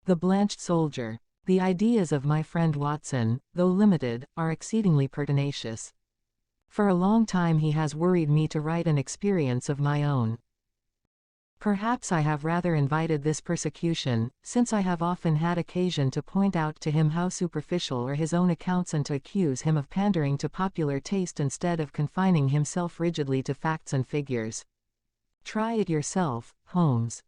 The Blanched Soldier. The ideas of my friend Watson, though limited, are exceedingly pertinacious. For a long time he has worried me to write an experience of my own. Perhaps I have rather invited this persecution, since I have often had occasion to point out to him how superficial are his own accounts and to accuse him of pandering to popular taste instead of confining himself rigidly to facts and figures. Try it yourself, Holmes.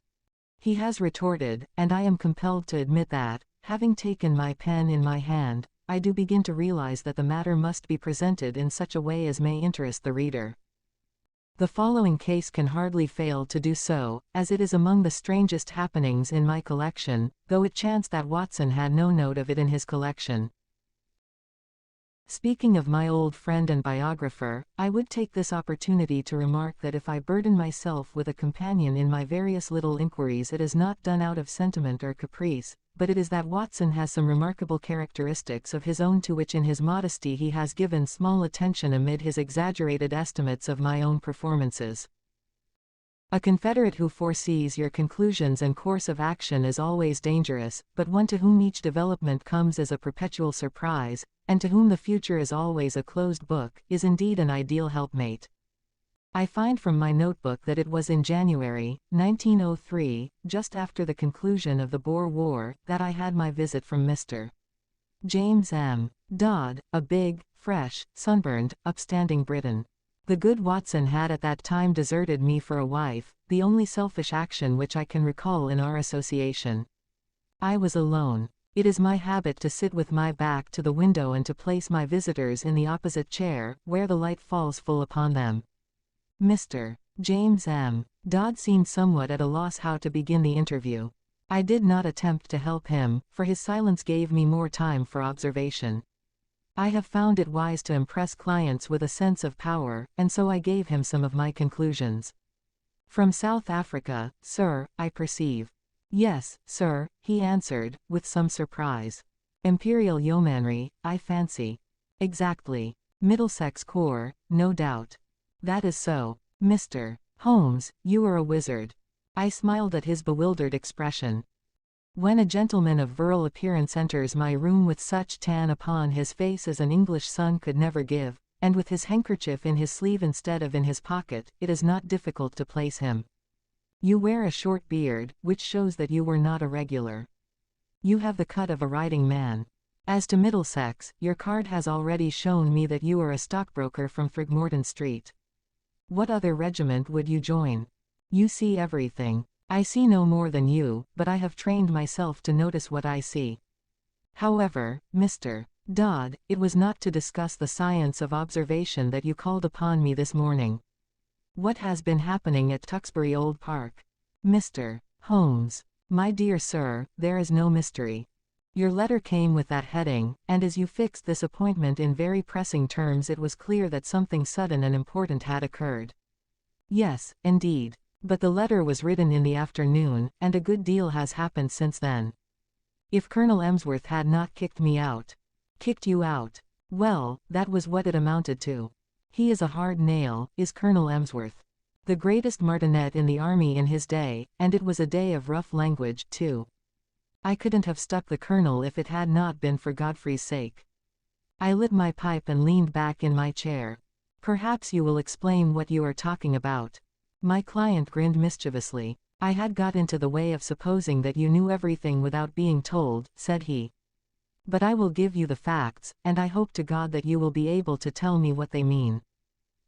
He has retorted, and I am compelled to admit that, having taken my pen in my hand, I do begin to realize that the matter must be presented in such a way as may interest the reader. The following case can hardly fail to do so, as it is among the strangest happenings in my collection, though it chanced that Watson had no note of it in his collection. Speaking of my old friend and biographer, I would take this opportunity to remark that if I burden myself with a companion in my various little inquiries, it is not done out of sentiment or caprice, but it is that Watson has some remarkable characteristics of his own to which in his modesty he has given small attention amid his exaggerated estimates of my own performances. A confederate who foresees your conclusions and course of action is always dangerous, but one to whom each development comes as a perpetual surprise, and to whom the future is always a closed book, is indeed an ideal helpmate. I find from my notebook that it was in January, 1903, just after the conclusion of the Boer War, that I had my visit from Mr. James M. Dodd, a big, fresh, sunburned, upstanding Briton. The good Watson had at that time deserted me for a wife, the only selfish action which I can recall in our association. I was alone. It is my habit to sit with my back to the window and to place my visitors in the opposite chair, where the light falls full upon them. Mr. James M. Dodd seemed somewhat at a loss how to begin the interview. I did not attempt to help him, for his silence gave me more time for observation. I have found it wise to impress clients with a sense of power, and so I gave him some of my conclusions. From South Africa, sir, I perceive. Yes, sir, he answered, with some surprise. Imperial Yeomanry, I fancy. Exactly. Middlesex Corps, no doubt. That is so. Mr. Holmes, you are a wizard. I smiled at his bewildered expression. When a gentleman of virile appearance enters my room with such tan upon his face as an English sun could never give, and with his handkerchief in his sleeve instead of in his pocket, it is not difficult to place him. You wear a short beard, which shows that you were not a regular. You have the cut of a riding man. As to Middlesex, your card has already shown me that you are a stockbroker from Throgmorton Street. What other regiment would you join? You see everything. I see no more than you, but I have trained myself to notice what I see. However, Mr. Dodd, it was not to discuss the science of observation that you called upon me this morning. What has been happening at Tewkesbury Old Park? Mr. Holmes. My dear sir, there is no mystery. Your letter came with that heading, and as you fixed this appointment in very pressing terms, it was clear that something sudden and important had occurred. Yes, indeed. But the letter was written in the afternoon, and a good deal has happened since then. If Colonel Emsworth had not kicked me out. Kicked you out. Well, that was what it amounted to. He is a hard nail, is Colonel Emsworth. The greatest martinet in the army in his day, and it was a day of rough language, too. I couldn't have stuck the colonel if it had not been for Godfrey's sake. I lit my pipe and leaned back in my chair. Perhaps you will explain what you are talking about. My client grinned mischievously. I had got into the way of supposing that you knew everything without being told, said he. But I will give you the facts, and I hope to God that you will be able to tell me what they mean.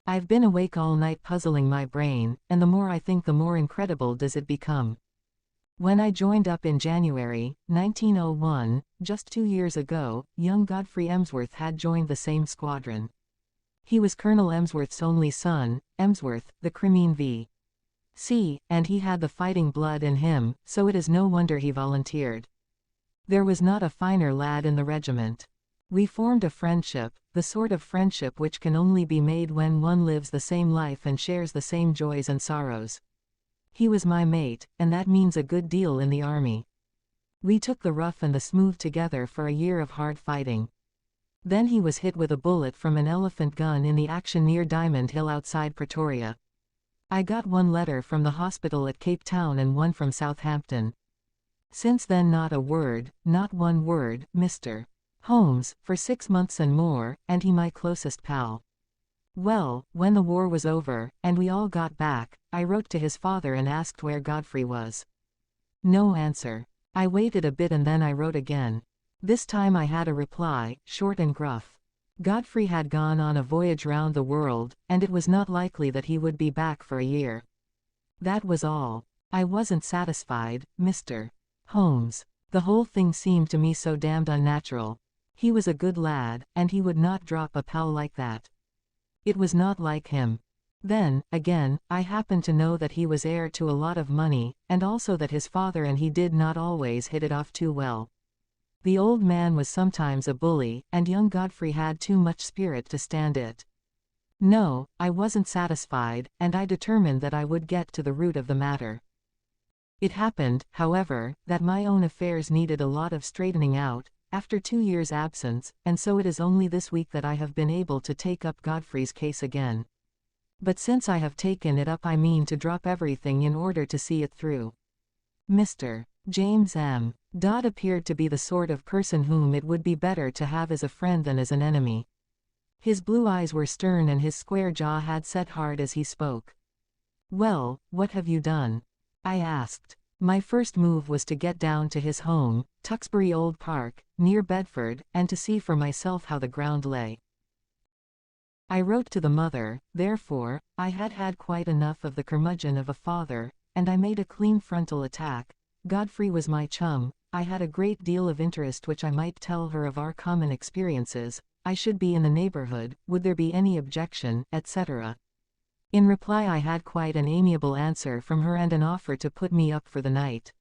I've been awake all night puzzling my brain, and the more I think the more incredible does it become. When I joined up in January, 1901, just 2 years ago, young Godfrey Emsworth had joined the same squadron. He was Colonel Emsworth's only son, Emsworth, the Crimean V.C., and he had the fighting blood in him, so it is no wonder he volunteered. There was not a finer lad in the regiment. We formed a friendship, the sort of friendship which can only be made when one lives the same life and shares the same joys and sorrows. He was my mate, and that means a good deal in the army. We took the rough and the smooth together for a year of hard fighting. Then he was hit with a bullet from an elephant gun in the action near Diamond Hill outside Pretoria. I got one letter from the hospital at Cape Town and one from Southampton. Since then not a word, not one word, Mr. Holmes, for 6 months and more, and he my closest pal. Well, when the war was over, and we all got back, I wrote to his father and asked where Godfrey was. No answer. I waited a bit and then I wrote again. This time I had a reply, short and gruff. Godfrey had gone on a voyage round the world, and it was not likely that he would be back for a year. That was all. I wasn't satisfied, Mr. Holmes. The whole thing seemed to me so damned unnatural. He was a good lad, and he would not drop a pal like that. It was not like him. Then, again, I happened to know that he was heir to a lot of money, and also that his father and he did not always hit it off too well. The old man was sometimes a bully, and young Godfrey had too much spirit to stand it. No, I wasn't satisfied, and I determined that I would get to the root of the matter. It happened, however, that my own affairs needed a lot of straightening out, after 2 years' absence, and so it is only this week that I have been able to take up Godfrey's case again. But since I have taken it up I mean to drop everything in order to see it through. Mr. James M. Dodd appeared to be the sort of person whom it would be better to have as a friend than as an enemy. His blue eyes were stern and his square jaw had set hard as he spoke. "Well, what have you done?" I asked. My first move was to get down to his home, Tewkesbury Old Park, near Bedford, and to see for myself how the ground lay. I wrote to the mother, therefore, I had had quite enough of the curmudgeon of a father, and I made a clean frontal attack. Godfrey was my chum, I had a great deal of interest which I might tell her of our common experiences, I should be in the neighborhood, would there be any objection, etc. In reply I had quite an amiable answer from her and an offer to put me up for the night.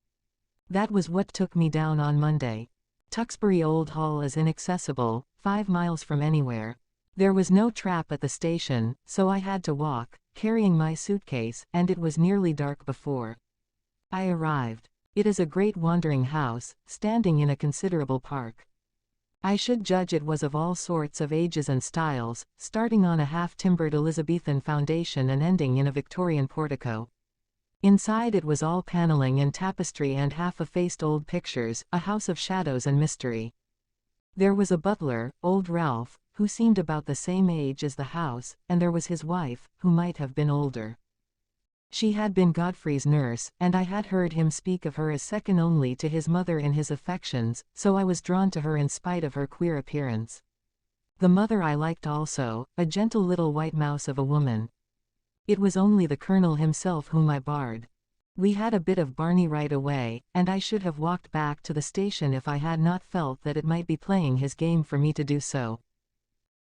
That was what took me down on Monday. Tewkesbury Old Hall is inaccessible, 5 miles from anywhere. There was no trap at the station, so I had to walk, carrying my suitcase, and it was nearly dark before I arrived. It is a great wandering house, standing in a considerable park. I should judge it was of all sorts of ages and styles, starting on a half-timbered Elizabethan foundation and ending in a Victorian portico. Inside it was all paneling and tapestry and half-effaced old pictures, a house of shadows and mystery. There was a butler, old Ralph, who seemed about the same age as the house, and there was his wife, who might have been older. She had been Godfrey's nurse, and I had heard him speak of her as second only to his mother in his affections, so I was drawn to her in spite of her queer appearance. The mother I liked also, a gentle little white mouse of a woman. It was only the colonel himself whom I barred. We had a bit of Barney right away, and I should have walked back to the station if I had not felt that it might be playing his game for me to do so.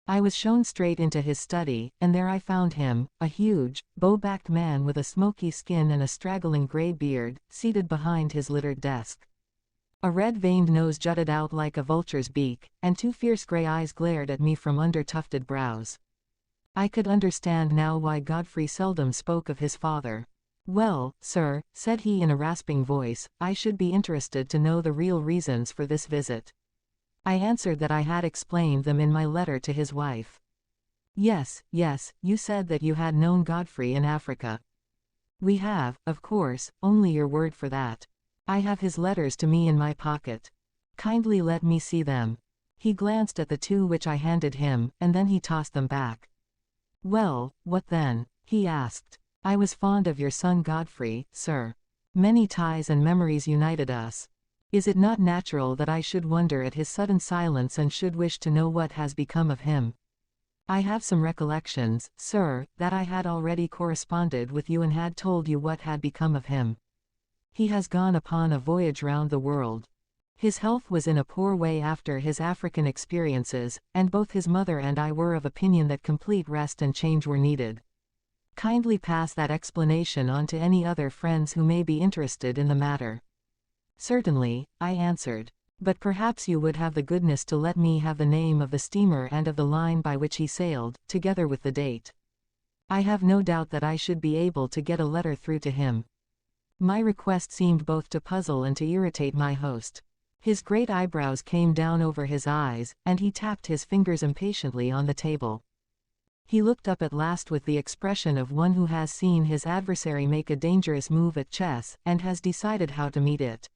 I was shown straight into his study, and there I found him, a huge, bow-backed man with a smoky skin and a straggling grey beard, seated behind his littered desk. A red-veined nose jutted out like a vulture's beak, and 2 fierce grey eyes glared at me from under tufted brows. I could understand now why Godfrey seldom spoke of his father. "Well, sir," said he in a rasping voice, "I should be interested to know the real reasons for this visit." I answered that I had explained them in my letter to his wife. "Yes, yes, you said that you had known Godfrey in Africa." "We have, of course, only your word for that. I have his letters to me in my pocket. Kindly let me see them." He glanced at the 2 which I handed him, and then he tossed them back. "Well, what then?" he asked. "I was fond of your son Godfrey, sir. Many ties and memories united us. Is it not natural that I should wonder at his sudden silence and should wish to know what has become of him? I have some recollections, sir, that I had already corresponded with you and had told you what had become of him. He has gone upon a voyage round the world. His health was in a poor way after his African experiences, and both his mother and I were of opinion that complete rest and change were needed. Kindly pass that explanation on to any other friends who may be interested in the matter." "Certainly," I answered. "But perhaps you would have the goodness to let me have the name of the steamer and of the line by which he sailed, together with the date. I have no doubt that I should be able to get a letter through to him." My request seemed both to puzzle and to irritate my host. His great eyebrows came down over his eyes, and he tapped his fingers impatiently on the table. He looked up at last with the expression of one who has seen his adversary make a dangerous move at chess, and has decided how to meet it.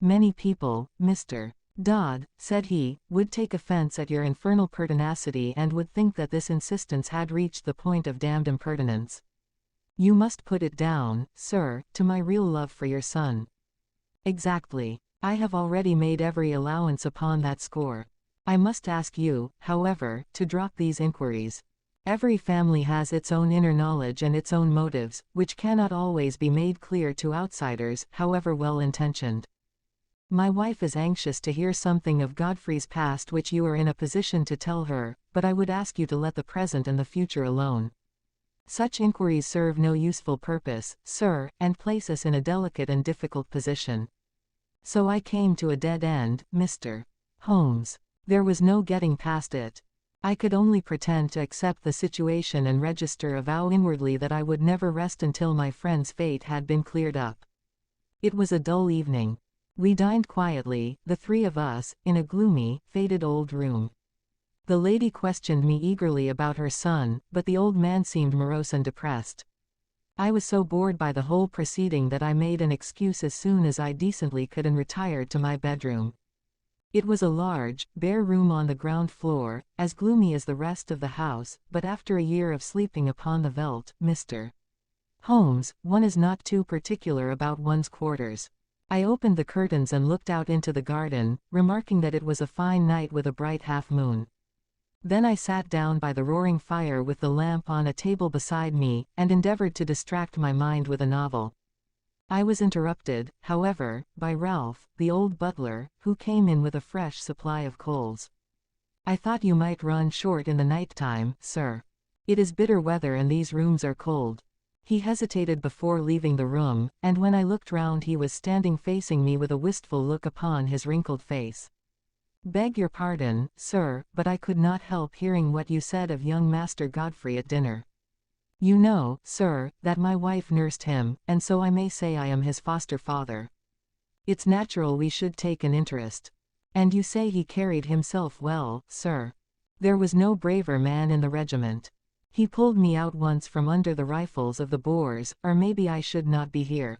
Many people, Mr. Dodd, said he, would take offense at your infernal pertinacity and would think that this insistence had reached the point of damned impertinence. You must put it down, sir, to my real love for your son. Exactly. I have already made every allowance upon that score. I must ask you, however, to drop these inquiries. Every family has its own inner knowledge and its own motives, which cannot always be made clear to outsiders, however well-intentioned. My wife is anxious to hear something of Godfrey's past which you are in a position to tell her, but I would ask you to let the present and the future alone. Such inquiries serve no useful purpose, sir, and place us in a delicate and difficult position. So I came to a dead end, Mr. Holmes. There was no getting past it. I could only pretend to accept the situation and register a vow inwardly that I would never rest until my friend's fate had been cleared up. It was a dull evening. We dined quietly, the three of us, in a gloomy, faded old room. The lady questioned me eagerly about her son, but the old man seemed morose and depressed. I was so bored by the whole proceeding that I made an excuse as soon as I decently could and retired to my bedroom. It was a large, bare room on the ground floor, as gloomy as the rest of the house, but after a year of sleeping upon the veldt, Mr. Holmes, one is not too particular about one's quarters. I opened the curtains and looked out into the garden, remarking that it was a fine night with a bright half-moon. Then I sat down by the roaring fire with the lamp on a table beside me, and endeavored to distract my mind with a novel. I was interrupted, however, by Ralph, the old butler, who came in with a fresh supply of coals. I thought you might run short in the night time, sir. It is bitter weather and these rooms are cold. He hesitated before leaving the room, and when I looked round he was standing facing me with a wistful look upon his wrinkled face. Beg your pardon, sir, but I could not help hearing what you said of young Master Godfrey at dinner. You know, sir, that my wife nursed him, and so I may say I am his foster father. It's natural we should take an interest. And you say he carried himself well, sir. There was no braver man in the regiment. He pulled me out once from under the rifles of the Boers, or maybe I should not be here.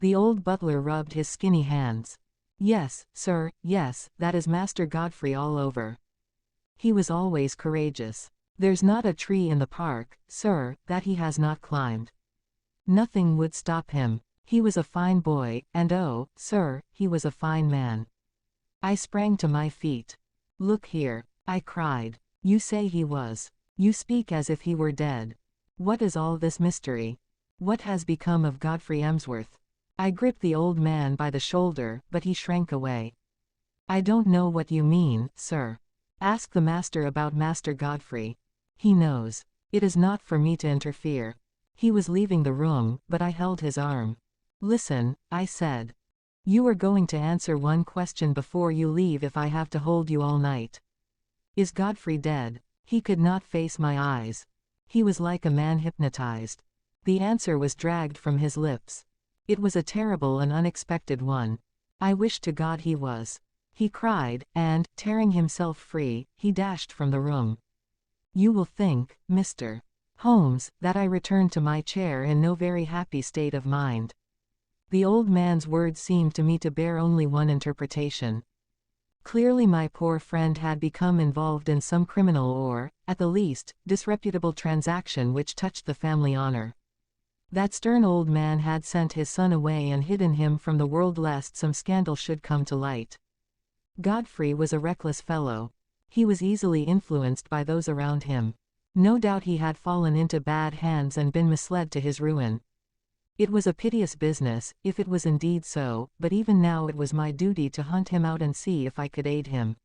The old butler rubbed his skinny hands. Yes, sir, yes, that is Master Godfrey all over. He was always courageous. There's not a tree in the park, sir, that he has not climbed. Nothing would stop him. He was a fine boy, and oh, sir, he was a fine man. I sprang to my feet. Look here, I cried. You say he was. You speak as if he were dead. What is all this mystery? What has become of Godfrey Emsworth? I gripped the old man by the shoulder, but he shrank away. I don't know what you mean, sir. Ask the master about Master Godfrey. He knows. It is not for me to interfere. He was leaving the room, but I held his arm. Listen, I said. You are going to answer one question before you leave if I have to hold you all night. Is Godfrey dead? He could not face my eyes. He was like a man hypnotized. The answer was dragged from his lips. It was a terrible and unexpected one. I wish to God he was. He cried, and, tearing himself free, he dashed from the room. You will think, Mr. Holmes, that I returned to my chair in no very happy state of mind. The old man's words seemed to me to bear only one interpretation. Clearly my poor friend had become involved in some criminal or, at the least, disreputable transaction which touched the family honor. That stern old man had sent his son away and hidden him from the world lest some scandal should come to light. Godfrey was a reckless fellow. He was easily influenced by those around him. No doubt he had fallen into bad hands and been misled to his ruin. It was a piteous business, if it was indeed so, but even now it was my duty to hunt him out and see if I could aid him.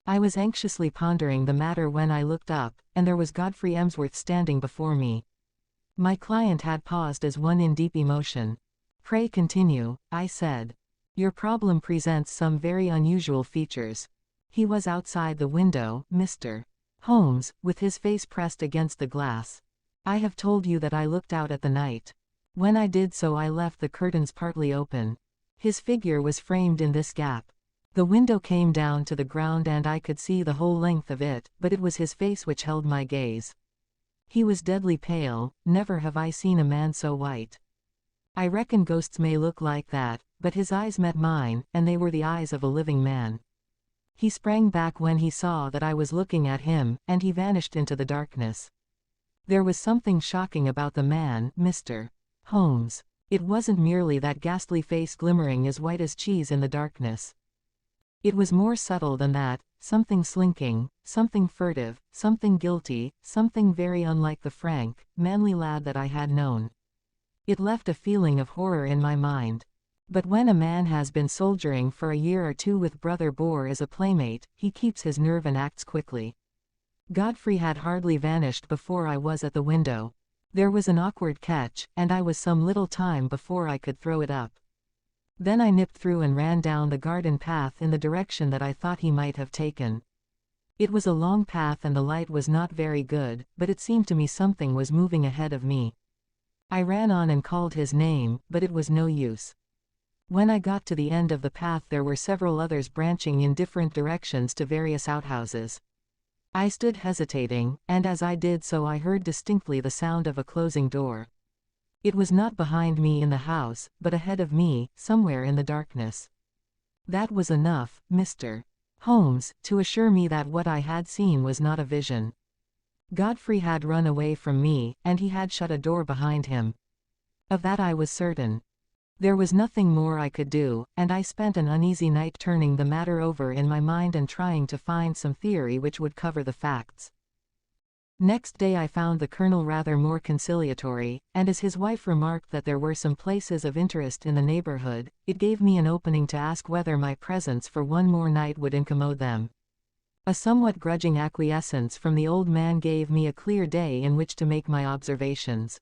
I was anxiously pondering the matter when I looked up, and there was Godfrey Emsworth standing before me. My client had paused as one in deep emotion. Pray continue, I said. Your problem presents some very unusual features. He was outside the window, Mr. Holmes, with his face pressed against the glass. I have told you that I looked out at the night. When I did so I left the curtains partly open. His figure was framed in this gap. The window came down to the ground and I could see the whole length of it, but it was his face which held my gaze. He was deadly pale, never have I seen a man so white. I reckon ghosts may look like that, but his eyes met mine, and they were the eyes of a living man. He sprang back when he saw that I was looking at him, and he vanished into the darkness. There was something shocking about the man, Mr. Holmes. It wasn't merely that ghastly face glimmering as white as cheese in the darkness. It was more subtle than that, something slinking, something furtive, something guilty, something very unlike the frank, manly lad that I had known. It left a feeling of horror in my mind. But when a man has been soldiering for a year or two with Brother Boer as a playmate, he keeps his nerve and acts quickly. Godfrey had hardly vanished before I was at the window. There was an awkward catch, and I was some little time before I could throw it up. Then I nipped through and ran down the garden path in the direction that I thought he might have taken. It was a long path and the light was not very good, but it seemed to me something was moving ahead of me. I ran on and called his name, but it was no use. When I got to the end of the path there were several others branching in different directions to various outhouses. I stood hesitating, and as I did so I heard distinctly the sound of a closing door. It was not behind me in the house, but ahead of me, somewhere in the darkness. That was enough, Mr. Holmes, to assure me that what I had seen was not a vision. Godfrey had run away from me, and he had shut a door behind him. Of that I was certain. There was nothing more I could do, and I spent an uneasy night turning the matter over in my mind and trying to find some theory which would cover the facts. Next day I found the Colonel rather more conciliatory, and as his wife remarked that there were some places of interest in the neighborhood, it gave me an opening to ask whether my presence for one more night would incommode them. A somewhat grudging acquiescence from the old man gave me a clear day in which to make my observations.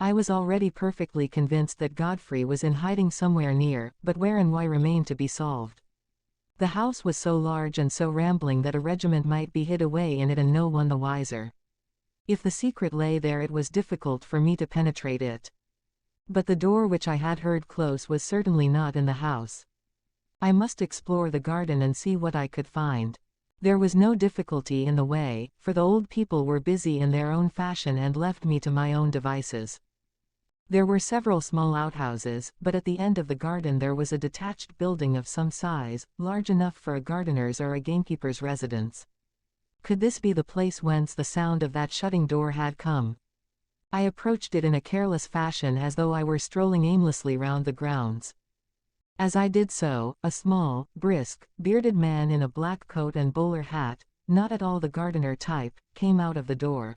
I was already perfectly convinced that Godfrey was in hiding somewhere near, but where and why remained to be solved. The house was so large and so rambling that a regiment might be hid away in it and no one the wiser. If the secret lay there it was difficult for me to penetrate it. But the door which I had heard close was certainly not in the house. I must explore the garden and see what I could find. There was no difficulty in the way, for the old people were busy in their own fashion and left me to my own devices. There were several small outhouses, but at the end of the garden there was a detached building of some size, large enough for a gardener's or a gamekeeper's residence. Could this be the place whence the sound of that shutting door had come? I approached it in a careless fashion as though I were strolling aimlessly round the grounds. As I did so, a small, brisk, bearded man in a black coat and bowler hat, not at all the gardener type, came out of the door.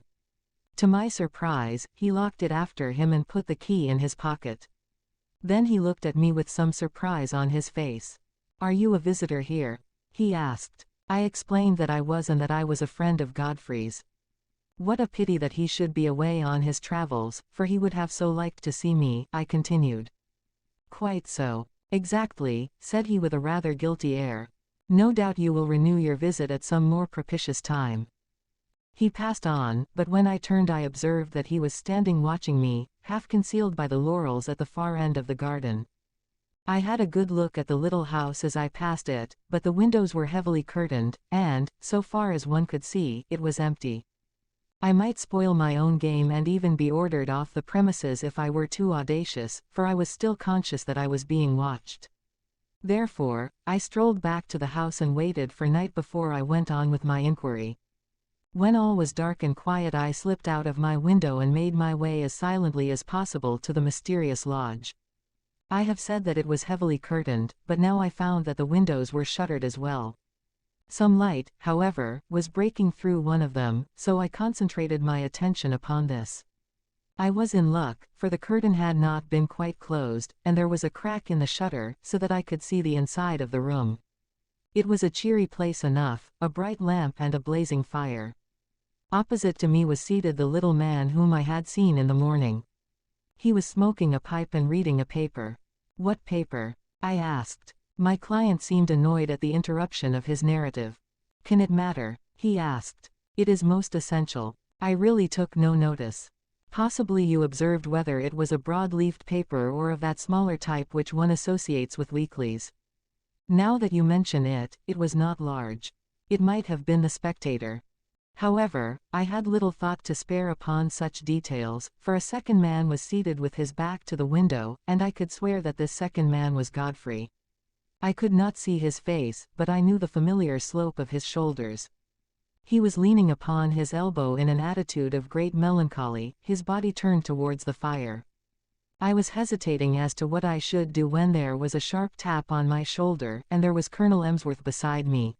To my surprise, he locked it after him and put the key in his pocket. Then he looked at me with some surprise on his face. "Are you a visitor here?" he asked. I explained that I was and that I was a friend of Godfrey's. "What a pity that he should be away on his travels, for he would have so liked to see me," I continued. "Quite so. Exactly," said he with a rather guilty air. "No doubt you will renew your visit at some more propitious time." He passed on, but when I turned I observed that he was standing watching me, half concealed by the laurels at the far end of the garden. I had a good look at the little house as I passed it, but the windows were heavily curtained, and, so far as one could see, it was empty. I might spoil my own game and even be ordered off the premises if I were too audacious, for I was still conscious that I was being watched. Therefore, I strolled back to the house and waited for night before I went on with my inquiry. When all was dark and quiet I slipped out of my window and made my way as silently as possible to the mysterious lodge. I have said that it was heavily curtained, but now I found that the windows were shuttered as well. Some light, however, was breaking through one of them, so I concentrated my attention upon this. I was in luck, for the curtain had not been quite closed, and there was a crack in the shutter, so that I could see the inside of the room. It was a cheery place enough, a bright lamp and a blazing fire. Opposite to me was seated the little man whom I had seen in the morning. He was smoking a pipe and reading a paper. "What paper?" I asked. My client seemed annoyed at the interruption of his narrative. "Can it matter?" he asked. "It is most essential." I really took no notice. "Possibly you observed whether it was a broad-leafed paper or of that smaller type which one associates with weeklies." "Now that you mention it, it was not large. It might have been the Spectator." However, I had little thought to spare upon such details, for a second man was seated with his back to the window, and I could swear that this second man was Godfrey. I could not see his face, but I knew the familiar slope of his shoulders. He was leaning upon his elbow in an attitude of great melancholy, his body turned towards the fire. I was hesitating as to what I should do when there was a sharp tap on my shoulder, and there was Colonel Emsworth beside me.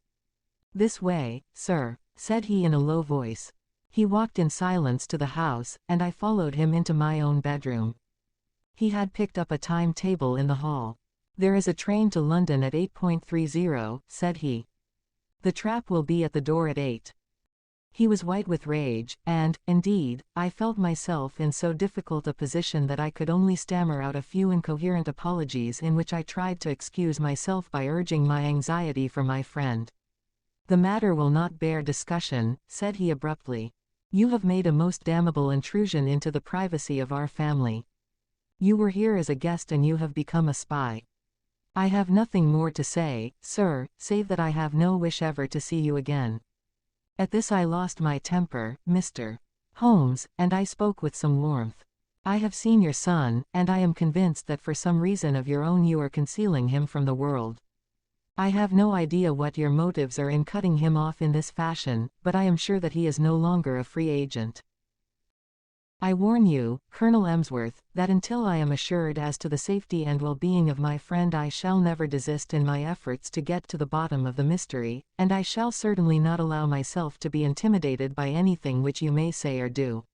"This way, sir," said he in a low voice. He walked in silence to the house, and I followed him into my own bedroom. He had picked up a timetable in the hall. "There is a train to London at 8:30, said he. "The trap will be at the door at 8. He was white with rage, and, indeed, I felt myself in so difficult a position that I could only stammer out a few incoherent apologies in which I tried to excuse myself by urging my anxiety for my friend. "The matter will not bear discussion," said he abruptly. "You have made a most damnable intrusion into the privacy of our family. You were here as a guest and you have become a spy. I have nothing more to say, sir, save that I have no wish ever to see you again." At this I lost my temper, "Mr. Holmes," and I spoke with some warmth. "I have seen your son, and I am convinced that for some reason of your own you are concealing him from the world. I have no idea what your motives are in cutting him off in this fashion, but I am sure that he is no longer a free agent. I warn you, Colonel Emsworth, that until I am assured as to the safety and well-being of my friend I shall never desist in my efforts to get to the bottom of the mystery, and I shall certainly not allow myself to be intimidated by anything which you may say or do."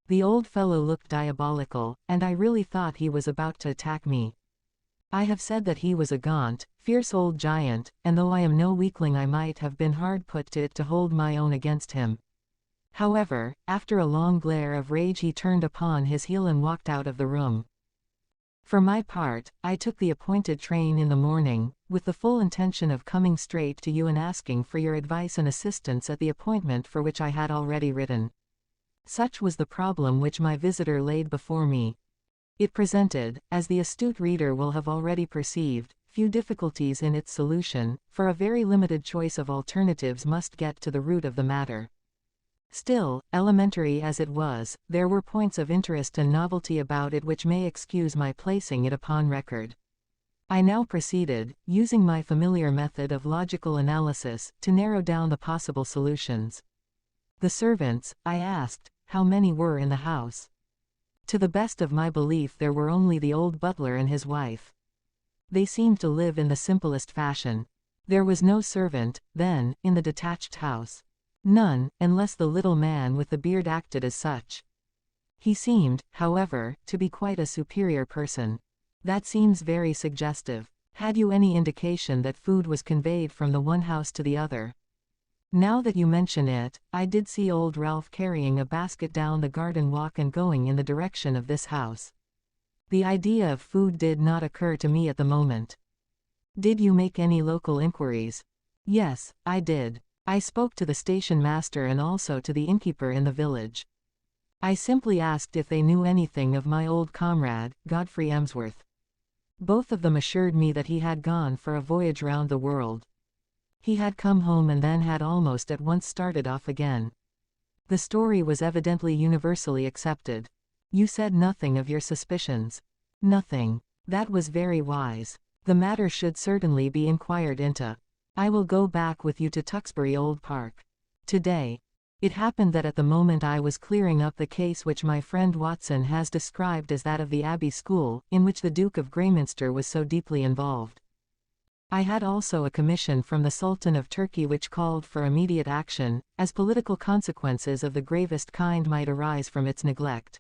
The old fellow looked diabolical, and I really thought he was about to attack me. I have said that he was a gaunt, fierce old giant, and though I am no weakling I might have been hard put to it to hold my own against him. However, after a long glare of rage he turned upon his heel and walked out of the room. For my part, I took the appointed train in the morning, with the full intention of coming straight to you and asking for your advice and assistance at the appointment for which I had already written. Such was the problem which my visitor laid before me. It presented, as the astute reader will have already perceived, few difficulties in its solution, for a very limited choice of alternatives must get to the root of the matter. Still, elementary as it was, there were points of interest and novelty about it which may excuse my placing it upon record. I now proceeded, using my familiar method of logical analysis, to narrow down the possible solutions. The servants, I asked, how many were in the house? To the best of my belief there were only the old butler and his wife. They seemed to live in the simplest fashion. There was no servant, then, in the detached house. None, unless the little man with the beard acted as such. He seemed, however, to be quite a superior person. That seems very suggestive. Had you any indication that food was conveyed from the one house to the other? Now that you mention it, I did see old Ralph carrying a basket down the garden walk and going in the direction of this house. The idea of food did not occur to me at the moment. Did you make any local inquiries? Yes, I did. I spoke to the station master and also to the innkeeper in the village. I simply asked if they knew anything of my old comrade, Godfrey Emsworth. Both of them assured me that he had gone for a voyage round the world. He had come home and then had almost at once started off again. The story was evidently universally accepted. You said nothing of your suspicions. Nothing. That was very wise. The matter should certainly be inquired into. I will go back with you to Tewkesbury Old Park. Today. It happened that at the moment I was clearing up the case which my friend Watson has described as that of the Abbey School, in which the Duke of Greyminster was so deeply involved. I had also a commission from the Sultan of Turkey which called for immediate action, as political consequences of the gravest kind might arise from its neglect.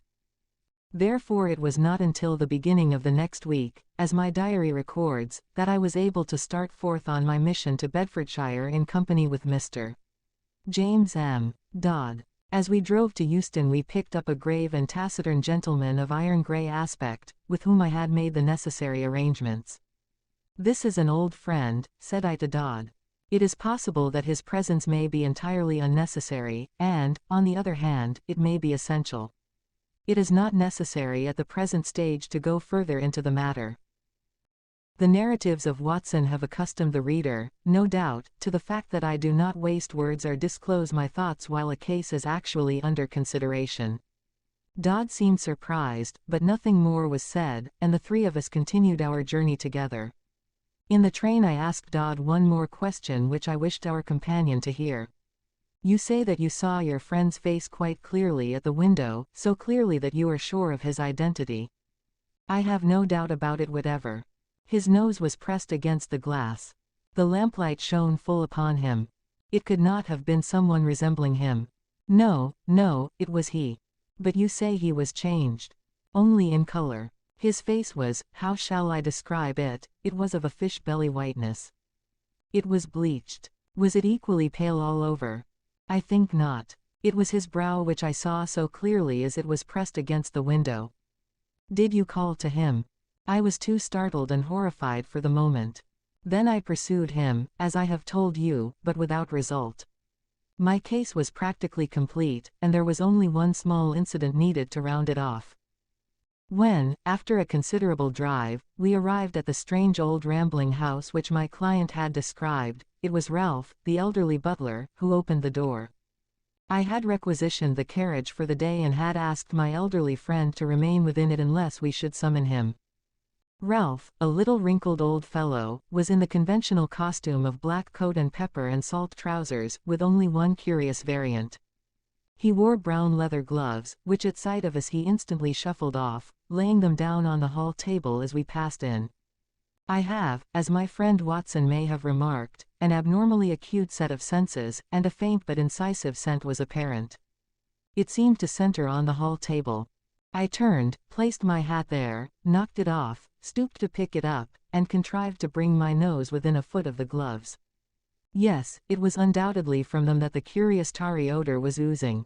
Therefore it was not until the beginning of the next week, as my diary records, that I was able to start forth on my mission to Bedfordshire in company with Mr. James M. Dodd. As we drove to Euston we picked up a grave and taciturn gentleman of iron-grey aspect, with whom I had made the necessary arrangements. "This is an old friend," said I to Dodd. "It is possible that his presence may be entirely unnecessary, and, on the other hand, it may be essential. It is not necessary at the present stage to go further into the matter. The narratives of Watson have accustomed the reader, no doubt, to the fact that I do not waste words or disclose my thoughts while a case is actually under consideration. Dodd seemed surprised, but nothing more was said, and the three of us continued our journey together. In the train I asked Dodd one more question which I wished our companion to hear. You say that you saw your friend's face quite clearly at the window, so clearly that you are sure of his identity. I have no doubt about it whatever. His nose was pressed against the glass. The lamplight shone full upon him. It could not have been someone resembling him. No, no, it was he. But you say he was changed. Only in color. His face was, how shall I describe it, it was of a fish-belly whiteness. It was bleached. Was it equally pale all over? I think not. It was his brow which I saw so clearly as it was pressed against the window. Did you call to him? I was too startled and horrified for the moment. Then I pursued him, as I have told you, but without result. My case was practically complete, and there was only one small incident needed to round it off. When, after a considerable drive, we arrived at the strange old rambling house which my client had described, it was Ralph, the elderly butler, who opened the door. I had requisitioned the carriage for the day and had asked my elderly friend to remain within it unless we should summon him. Ralph, a little wrinkled old fellow, was in the conventional costume of black coat and pepper and salt trousers, with only one curious variant. He wore brown leather gloves, which at sight of us he instantly shuffled off, laying them down on the hall table as we passed in. I have, as my friend Watson may have remarked, an abnormally acute set of senses, and a faint but incisive scent was apparent. It seemed to center on the hall table. I turned, placed my hat there, knocked it off, stooped to pick it up, and contrived to bring my nose within a foot of the gloves. Yes, it was undoubtedly from them that the curious tarry odor was oozing.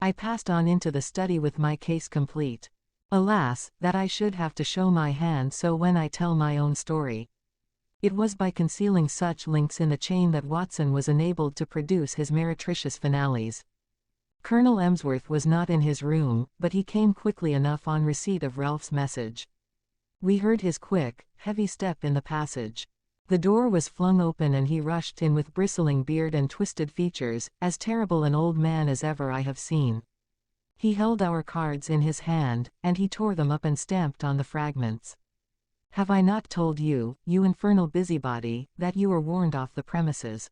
I passed on into the study with my case complete. Alas, that I should have to show my hand so when I tell my own story. It was by concealing such links in the chain that Watson was enabled to produce his meretricious finales. Colonel Emsworth was not in his room, but he came quickly enough on receipt of Ralph's message. We heard his quick, heavy step in the passage. The door was flung open and he rushed in with bristling beard and twisted features, as terrible an old man as ever I have seen. He held our cards in his hand, and he tore them up and stamped on the fragments. Have I not told you, you infernal busybody, that you are warned off the premises?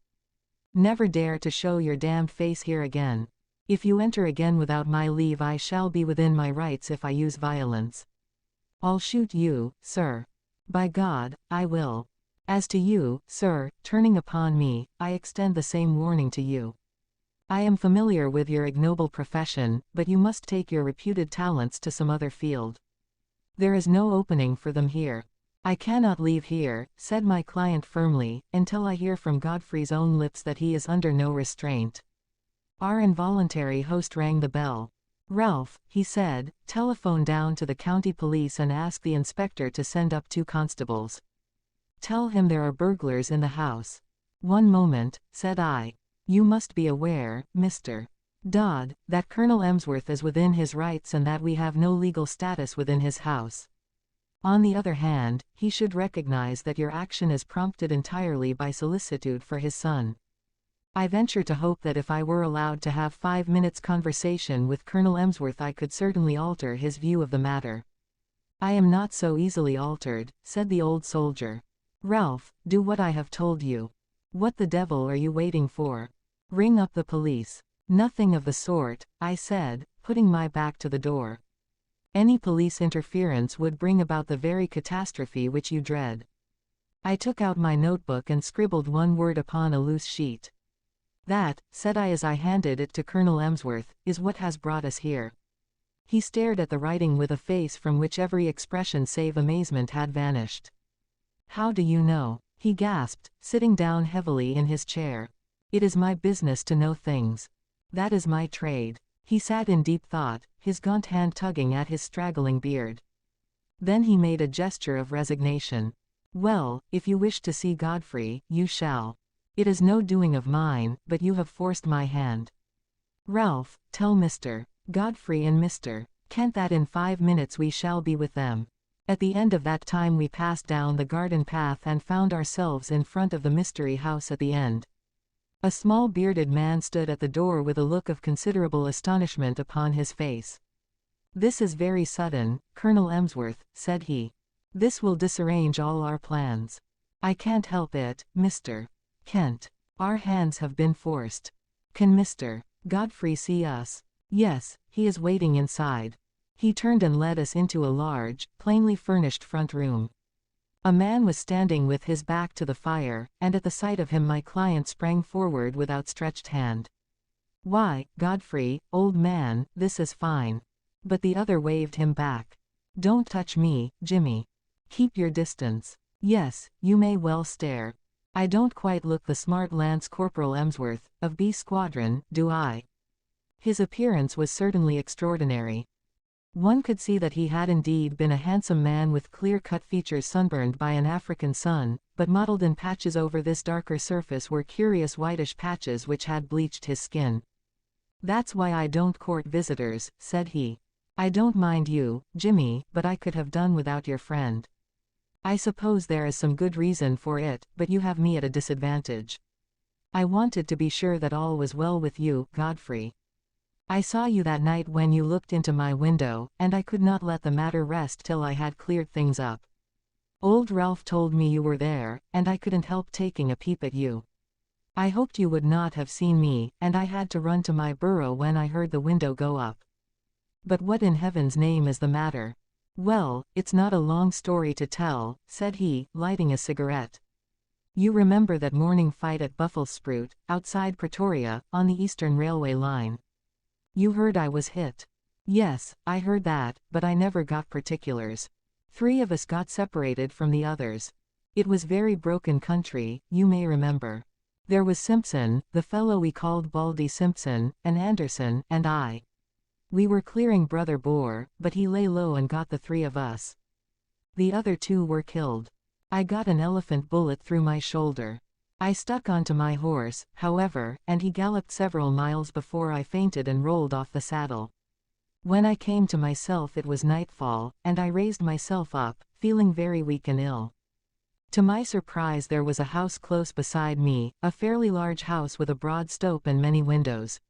Never dare to show your damned face here again. If you enter again without my leave I shall be within my rights if I use violence. I'll shoot you, sir. By God, I will. As to you, sir, turning upon me, I extend the same warning to you. I am familiar with your ignoble profession, but you must take your reputed talents to some other field. There is no opening for them here. I cannot leave here, said my client firmly, until I hear from Godfrey's own lips that he is under no restraint. Our involuntary host rang the bell. Ralph, he said, telephone down to the county police and ask the inspector to send up 2 constables. Tell him there are burglars in the house. One moment, said I. You must be aware, Mr. Dodd, that Colonel Emsworth is within his rights and that we have no legal status within his house. On the other hand, he should recognize that your action is prompted entirely by solicitude for his son. I venture to hope that if I were allowed to have 5 minutes' conversation with Colonel Emsworth I could certainly alter his view of the matter. I am not so easily altered, said the old soldier. Ralph, do what I have told you. What the devil are you waiting for? Ring up the police. Nothing of the sort, I said, putting my back to the door. Any police interference would bring about the very catastrophe which you dread. I took out my notebook and scribbled one word upon a loose sheet. That, said I as I handed it to Colonel Emsworth, is what has brought us here. He stared at the writing with a face from which every expression save amazement had vanished. How do you know? He gasped, sitting down heavily in his chair. It is my business to know things. That is my trade. He sat in deep thought, his gaunt hand tugging at his straggling beard. Then he made a gesture of resignation. Well, if you wish to see Godfrey, you shall. It is no doing of mine, but you have forced my hand. Ralph, tell Mr. Godfrey and Mr. Kent that in 5 minutes we shall be with them. At the end of that time we passed down the garden path and found ourselves in front of the mystery house at the end. A small bearded man stood at the door with a look of considerable astonishment upon his face. "This is very sudden, Colonel Emsworth," said he. "This will disarrange all our plans." "I can't help it, Mr. Kent. Our hands have been forced." "Can Mr. Godfrey see us?" "Yes, he is waiting inside." He turned and led us into a large, plainly furnished front room. A man was standing with his back to the fire, and at the sight of him my client sprang forward with outstretched hand. "Why, Godfrey, old man, this is fine." But the other waved him back. "Don't touch me, Jimmy. Keep your distance." "Yes, you may well stare. I don't quite look the smart Lance Corporal Emsworth, of B Squadron, do I?" His appearance was certainly extraordinary. One could see that he had indeed been a handsome man with clear-cut features sunburned by an African sun, but mottled in patches over this darker surface were curious whitish patches which had bleached his skin. "That's why I don't court visitors," said he. "I don't mind you, Jimmy, but I could have done without your friend. I suppose there is some good reason for it, but you have me at a disadvantage. I wanted to be sure that all was well with you, Godfrey. I saw you that night when you looked into my window, and I could not let the matter rest till I had cleared things up. Old Ralph told me you were there, and I couldn't help taking a peep at you. I hoped you would not have seen me, and I had to run to my burrow when I heard the window go up. But what in heaven's name is the matter?" "Well, it's not a long story to tell," said he, lighting a cigarette. "You remember that morning fight at Buffelsprout, outside Pretoria, on the Eastern Railway line? You heard I was hit." "Yes, I heard that, but I never got particulars. 3 of us got separated from the others. It was very broken country, you may remember. There was Simpson, the fellow we called Baldy Simpson, and Anderson, and I. We were clearing Brother Boer, but he lay low and got the 3 of us. The other 2 were killed. I got an elephant bullet through my shoulder. I stuck onto my horse, however, and he galloped several miles before I fainted and rolled off the saddle. When I came to myself it was nightfall, and I raised myself up, feeling very weak and ill. To my surprise there was a house close beside me, a fairly large house with a broad stoep and many windows.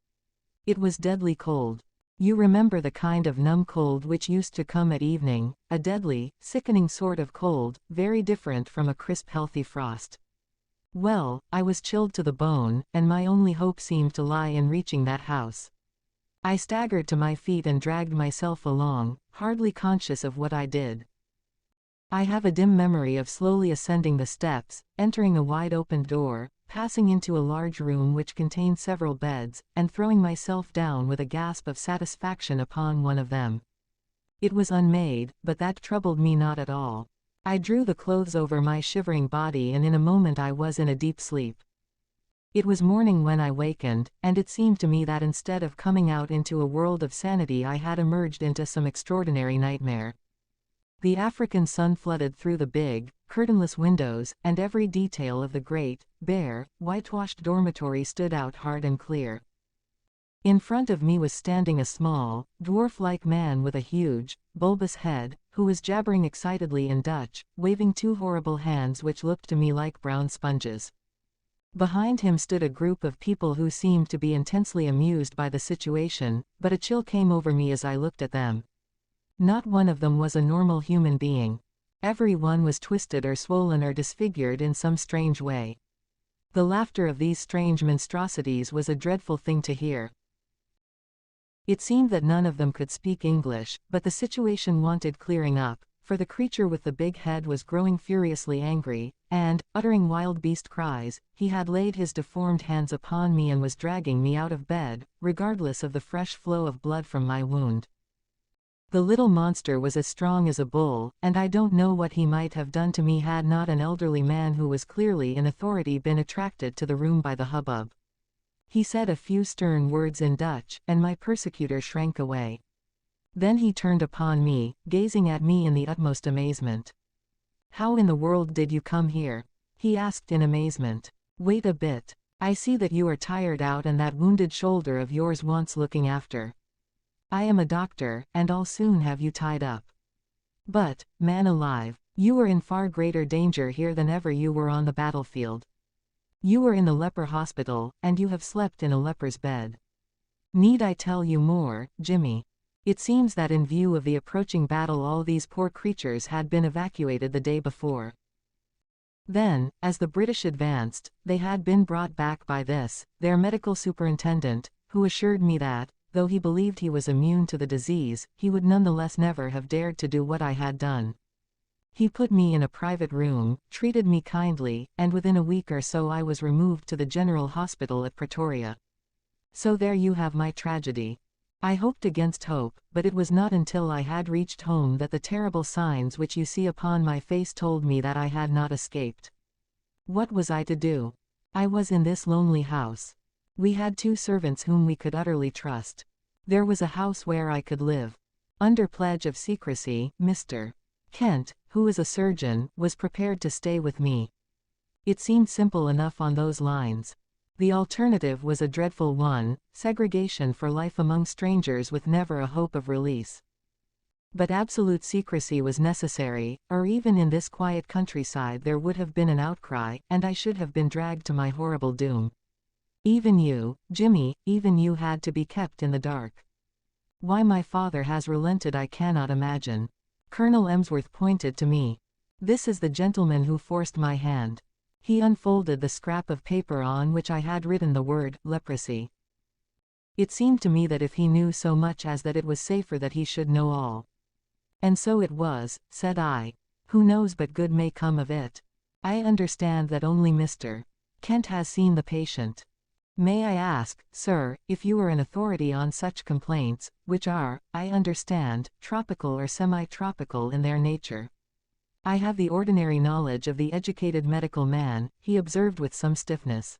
It was deadly cold. You remember the kind of numb cold which used to come at evening, a deadly, sickening sort of cold, very different from a crisp healthy frost. Well, I was chilled to the bone, and my only hope seemed to lie in reaching that house. I staggered to my feet and dragged myself along, hardly conscious of what I did. I have a dim memory of slowly ascending the steps, entering a wide-open door, passing into a large room which contained several beds, and throwing myself down with a gasp of satisfaction upon one of them. It was unmade, but that troubled me not at all. I drew the clothes over my shivering body and in a moment I was in a deep sleep. It was morning when I wakened, and it seemed to me that instead of coming out into a world of sanity I had emerged into some extraordinary nightmare. The African sun flooded through the big, curtainless windows, and every detail of the great, bare, whitewashed dormitory stood out hard and clear. In front of me was standing a small, dwarf-like man with a huge, bulbous head, who was jabbering excitedly in Dutch, waving 2 horrible hands which looked to me like brown sponges. Behind him stood a group of people who seemed to be intensely amused by the situation, but a chill came over me as I looked at them. Not one of them was a normal human being. Every one was twisted or swollen or disfigured in some strange way. The laughter of these strange monstrosities was a dreadful thing to hear. It seemed that none of them could speak English, but the situation wanted clearing up, for the creature with the big head was growing furiously angry, and, uttering wild beast cries, he had laid his deformed hands upon me and was dragging me out of bed, regardless of the fresh flow of blood from my wound. The little monster was as strong as a bull, and I don't know what he might have done to me had not an elderly man who was clearly in authority been attracted to the room by the hubbub. He said a few stern words in Dutch, and my persecutor shrank away. Then he turned upon me, gazing at me in the utmost amazement. "How in the world did you come here?" he asked in amazement. "Wait a bit. I see that you are tired out and that wounded shoulder of yours wants looking after. I am a doctor, and I'll soon have you tied up." But, man alive, you were in far greater danger here than ever you were on the battlefield. You were in the leper hospital, and you have slept in a leper's bed. Need I tell you more, Jimmy? It seems that in view of the approaching battle all these poor creatures had been evacuated the day before. Then, as the British advanced, they had been brought back by their medical superintendent, who assured me that, though he believed he was immune to the disease, he would nonetheless never have dared to do what I had done. He put me in a private room, treated me kindly, and within a week or so I was removed to the General Hospital at Pretoria. So there you have my tragedy. I hoped against hope, but it was not until I had reached home that the terrible signs which you see upon my face told me that I had not escaped. What was I to do? I was in this lonely house. We had 2 servants whom we could utterly trust. There was a house where I could live. Under pledge of secrecy, Mr. Kent, who is a surgeon, was prepared to stay with me. It seemed simple enough on those lines. The alternative was a dreadful one, segregation for life among strangers with never a hope of release. But absolute secrecy was necessary, or even in this quiet countryside there would have been an outcry, and I should have been dragged to my horrible doom. Even you, Jimmy, even you had to be kept in the dark. Why my father has relented I cannot imagine. Colonel Emsworth pointed to me. This is the gentleman who forced my hand. He unfolded the scrap of paper on which I had written the word, leprosy. It seemed to me that if he knew so much as that it was safer that he should know all. And so it was, said I. Who knows but good may come of it? I understand that only Mr. Kent has seen the patient. May I ask, sir, if you are an authority on such complaints, which are, I understand, tropical or semi-tropical in their nature? I have the ordinary knowledge of the educated medical man, he observed with some stiffness.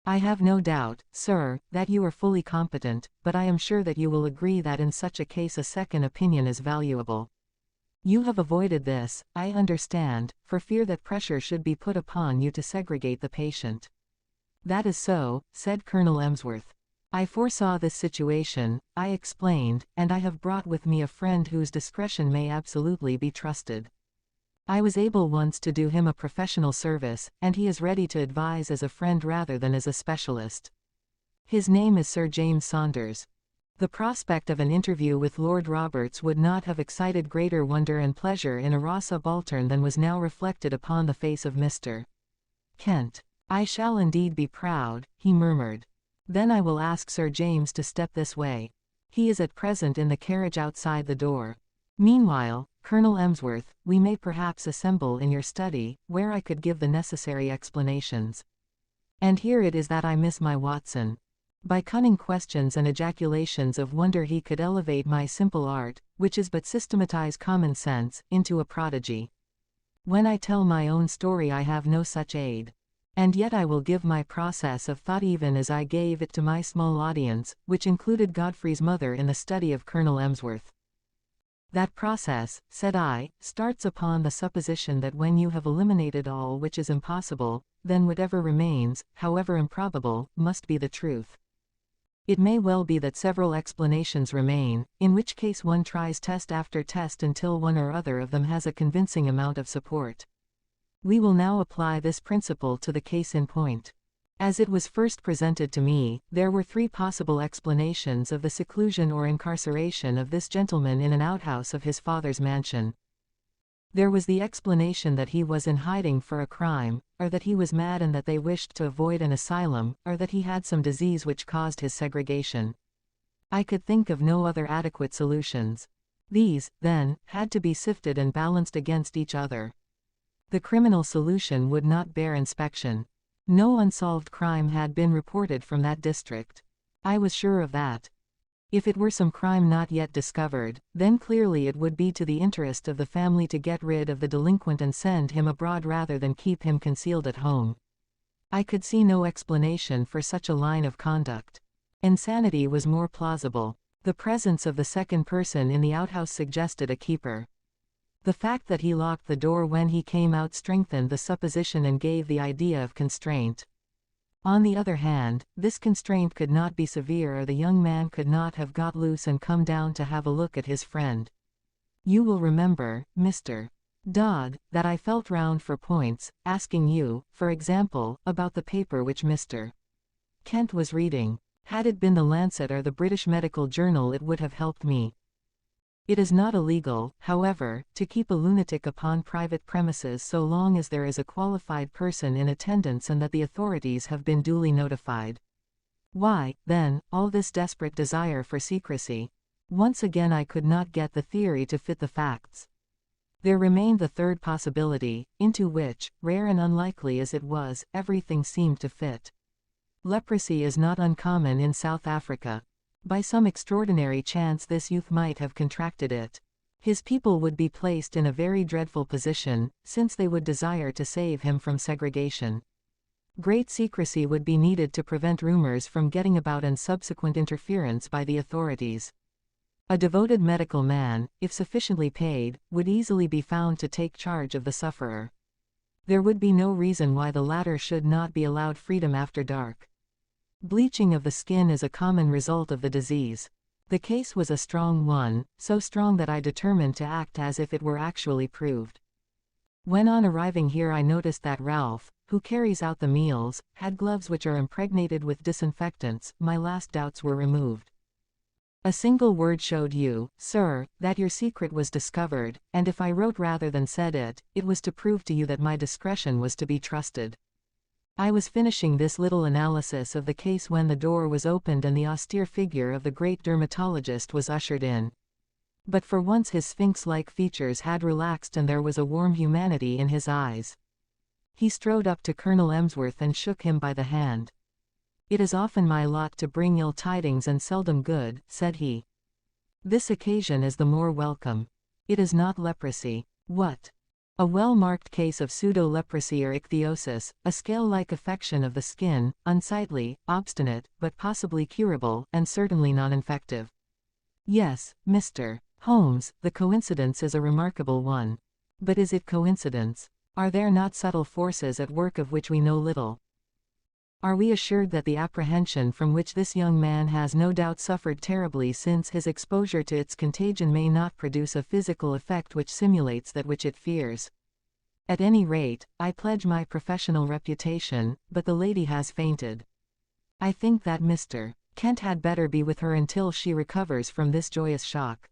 I have no doubt, sir, that you are fully competent, but I am sure that you will agree that in such a case a second opinion is valuable. You have avoided this, I understand, for fear that pressure should be put upon you to segregate the patient. That is so, said Colonel Emsworth. I foresaw this situation, I explained, and I have brought with me a friend whose discretion may absolutely be trusted. I was able once to do him a professional service, and he is ready to advise as a friend rather than as a specialist. His name is Sir James Saunders. The prospect of an interview with Lord Roberts would not have excited greater wonder and pleasure in a raw subaltern than was now reflected upon the face of Mr. Kent. I shall indeed be proud, he murmured. Then I will ask Sir James to step this way. He is at present in the carriage outside the door. Meanwhile, Colonel Emsworth, we may perhaps assemble in your study, where I could give the necessary explanations. And here it is that I miss my Watson. By cunning questions and ejaculations of wonder he could elevate my simple art, which is but systematized common sense, into a prodigy. When I tell my own story I have no such aid. And yet I will give my process of thought even as I gave it to my small audience, which included Godfrey's mother in the study of Colonel Emsworth. That process, said I, starts upon the supposition that when you have eliminated all which is impossible, then whatever remains, however improbable, must be the truth. It may well be that several explanations remain, in which case one tries test after test until one or other of them has a convincing amount of support. We will now apply this principle to the case in point. As it was first presented to me, there were 3 possible explanations of the seclusion or incarceration of this gentleman in an outhouse of his father's mansion. There was the explanation that he was in hiding for a crime, or that he was mad and that they wished to avoid an asylum, or that he had some disease which caused his segregation. I could think of no other adequate solutions. These, then, had to be sifted and balanced against each other. The criminal solution would not bear inspection. No unsolved crime had been reported from that district. I was sure of that. If it were some crime not yet discovered, then clearly it would be to the interest of the family to get rid of the delinquent and send him abroad rather than keep him concealed at home. I could see no explanation for such a line of conduct. Insanity was more plausible. The presence of the second person in the outhouse suggested a keeper. The fact that he locked the door when he came out strengthened the supposition and gave the idea of constraint. On the other hand, this constraint could not be severe or the young man could not have got loose and come down to have a look at his friend. You will remember, Mr. Dodd, that I felt round for points, asking you, for example, about the paper which Mr. Kent was reading. Had it been the Lancet or the British Medical Journal it would have helped me. It is not illegal, however, to keep a lunatic upon private premises so long as there is a qualified person in attendance and that the authorities have been duly notified. Why, then, all this desperate desire for secrecy? Once again I could not get the theory to fit the facts. There remained the third possibility, into which, rare and unlikely as it was, everything seemed to fit. Leprosy is not uncommon in South Africa. By some extraordinary chance this youth might have contracted it. His people would be placed in a very dreadful position, since they would desire to save him from segregation. Great secrecy would be needed to prevent rumors from getting about and subsequent interference by the authorities. A devoted medical man, if sufficiently paid, would easily be found to take charge of the sufferer. There would be no reason why the latter should not be allowed freedom after dark. Bleaching of the skin is a common result of the disease. The case was a strong one, so strong that I determined to act as if it were actually proved. When on arriving here I noticed that Ralph, who carries out the meals, had gloves which are impregnated with disinfectants. My last doubts were removed. A single word showed you, sir, that your secret was discovered, and if I wrote rather than said it, it was to prove to you that my discretion was to be trusted. I was finishing this little analysis of the case when the door was opened and the austere figure of the great dermatologist was ushered in. But for once his sphinx-like features had relaxed and there was a warm humanity in his eyes. He strode up to Colonel Emsworth and shook him by the hand. "It is often my lot to bring ill tidings and seldom good," said he. "This occasion is the more welcome. It is not leprosy." "What?" "A well-marked case of pseudo-leprosy or ichthyosis, a scale-like affection of the skin, unsightly, obstinate, but possibly curable, and certainly non-infective." "Yes, Mr. Holmes, the coincidence is a remarkable one. But is it coincidence? Are there not subtle forces at work of which we know little? Are we assured that the apprehension from which this young man has no doubt suffered terribly since his exposure to its contagion may not produce a physical effect which simulates that which it fears? At any rate, I pledge my professional reputation, but the lady has fainted. I think that Mr. Kent had better be with her until she recovers from this joyous shock."